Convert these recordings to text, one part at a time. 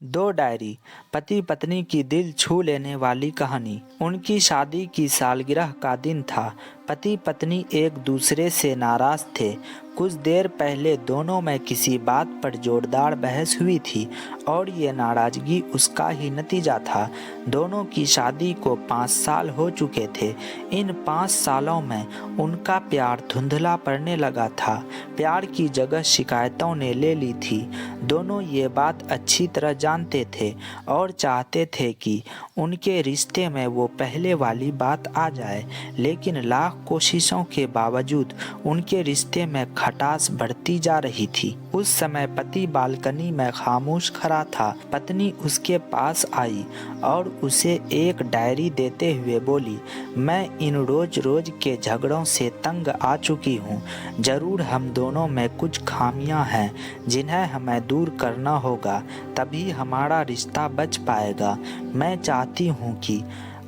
दो डायरी, पति पत्नी की दिल छू लेने वाली कहानी। उनकी शादी की सालगिरह का दिन था। पति पत्नी एक दूसरे से नाराज थे। कुछ देर पहले दोनों में किसी बात पर जोरदार बहस हुई थी और ये नाराजगी उसका ही नतीजा था। दोनों की शादी को 5 साल हो चुके थे। इन 5 सालों में उनका प्यार धुंधला पड़ने लगा था। प्यार की जगह शिकायतों ने ले ली थी। दोनों ये बात अच्छी तरह जानते थे और चाहते थे कि उनके रिश्ते में वो पहले वाली बात आ जाए, लेकिन लाख कोशिशों के बावजूद उनके रिश्ते में खटास बढ़ती जा रही थी। उस समय पति बालकनी में खामोश खड़ा था। पत्नी उसके पास आई और उसे एक डायरी देते हुए बोली, मैं इन रोज रोज के झगड़ों से तंग आ चुकी हूँ। जरूर हम दोनों में कुछ खामियां हैं जिन्हें हमें दूर करना होगा, तभी हमारा रिश्ता बच पाएगा। मैं चाहती हूँ कि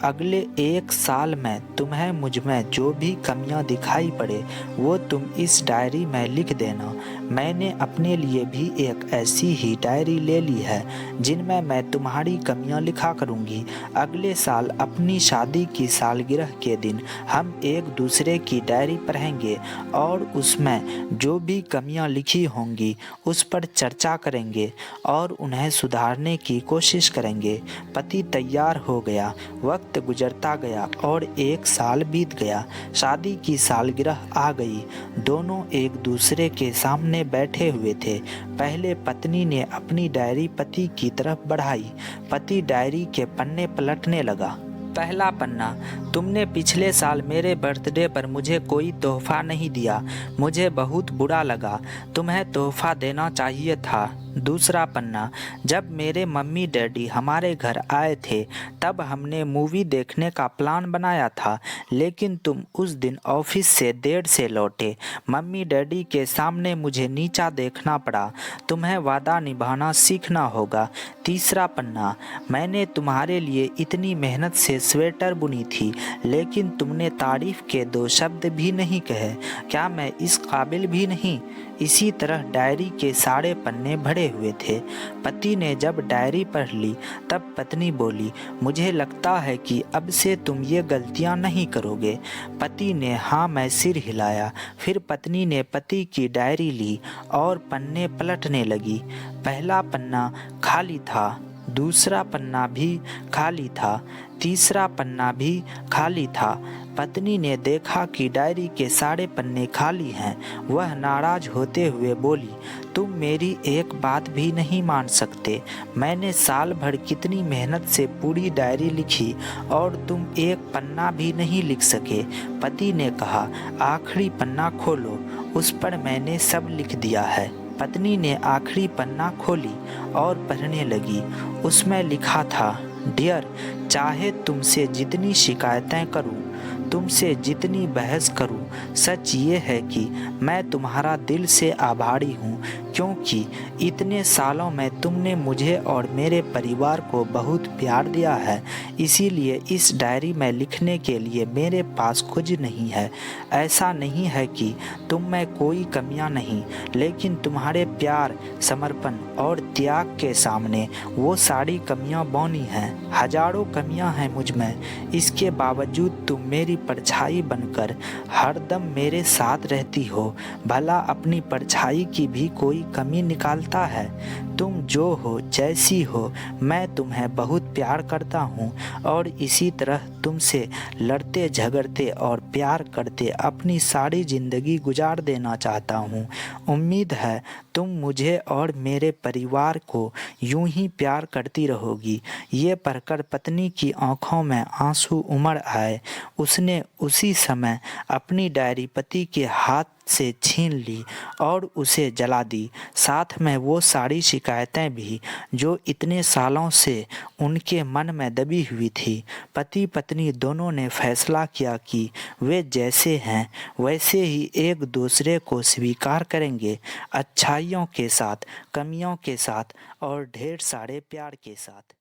अगले 1 साल में तुम्हें मुझ में जो भी कमियां दिखाई पड़े वो तुम इस डायरी में लिख देना। मैंने अपने लिए भी एक ऐसी ही डायरी ले ली है जिनमें मैं तुम्हारी कमियां लिखा करूँगी। अगले साल अपनी शादी की सालगिरह के दिन हम एक दूसरे की डायरी पढ़ेंगे और उसमें जो भी कमियां लिखी होंगी उस पर चर्चा करेंगे और उन्हें सुधारने की कोशिश करेंगे। पति तैयार हो गया। वक्त गुजरता गया और 1 साल बीत गया। शादी की सालगिरह आ गई। दोनों एक दूसरे के सामने बैठे हुए थे। पहले पत्नी ने अपनी डायरी पति की तरफ बढ़ाई। पति डायरी के पन्ने पलटने लगा। पहला पन्ना, तुमने पिछले साल मेरे बर्थडे पर मुझे कोई तोहफा नहीं दिया। मुझे बहुत बुरा लगा। तुम्हें तोहफा देना चाहिए था। दूसरा पन्ना, जब मेरे मम्मी डैडी हमारे घर आए थे तब हमने मूवी देखने का प्लान बनाया था, लेकिन तुम उस दिन ऑफिस से देर से लौटे। मम्मी डैडी के सामने मुझे नीचा देखना पड़ा। तुम्हें वादा निभाना सीखना होगा। तीसरा पन्ना, मैंने तुम्हारे लिए इतनी मेहनत से स्वेटर बुनी थी, लेकिन तुमने तारीफ के 2 शब्द भी नहीं कहे। क्या मैं इस काबिल भी नहीं? इसी तरह डायरी के सारे पन्ने भरे हुए थे। पति ने जब डायरी पढ़ ली तब पत्नी बोली, मुझे लगता है कि अब से तुम ये गलतियां नहीं करोगे। पति ने हाँ में सिर हिलाया। फिर पत्नी ने पति की डायरी ली और पन्ने पलटने लगी। पहला पन्ना खाली था, दूसरा पन्ना भी खाली था, तीसरा पन्ना भी खाली था। पत्नी ने देखा कि डायरी के सारे पन्ने खाली हैं। वह नाराज होते हुए बोली, तुम मेरी एक बात भी नहीं मान सकते। मैंने साल भर कितनी मेहनत से पूरी डायरी लिखी और तुम एक पन्ना भी नहीं लिख सके। पति ने कहा, आखिरी पन्ना खोलो, उस पर मैंने सब लिख दिया है। पत्नी ने आखिरी पन्ना खोली और पढ़ने लगी। उसमें लिखा था, डियर, चाहे तुमसे जितनी शिकायतें करूं, तुमसे जितनी बहस करूं, सच ये है कि मैं तुम्हारा दिल से आभारी हूँ, क्योंकि इतने सालों में तुमने मुझे और मेरे परिवार को बहुत प्यार दिया है। इसीलिए इस डायरी में लिखने के लिए मेरे पास कुछ नहीं है। ऐसा नहीं है कि तुम में कोई कमियां नहीं, लेकिन तुम्हारे प्यार, समर्पण और त्याग के सामने वो सारी कमियां बौनी हैं। हजारों कमियां हैं मुझ में, इसके बावजूद तुम मेरी परछाई बनकर हरदम मेरे साथ रहती हो। भला अपनी परछाई की भी कोई कमी निकालता है? तुम जो हो, जैसी हो, मैं तुम्हें बहुत प्यार करता हूँ और इसी तरह तुमसे लड़ते झगड़ते और प्यार करते अपनी सारी ज़िंदगी गुजार देना चाहता हूँ। उम्मीद है तुम मुझे और मेरे परिवार को यूं ही प्यार करती रहोगी। ये पढ़कर पत्नी की आंखों में आंसू उमड़ आए। उसने उसी समय अपनी डायरी पति के हाथ से छीन ली और उसे जला दी, साथ में वो सारी शिकायतें भी जो इतने सालों से उनके मन में दबी हुई थी। पति पत्नी दोनों ने फैसला किया कि वे जैसे हैं वैसे ही एक दूसरे को स्वीकार करेंगे, अच्छाइयों के साथ, कमियों के साथ और ढेर सारे प्यार के साथ।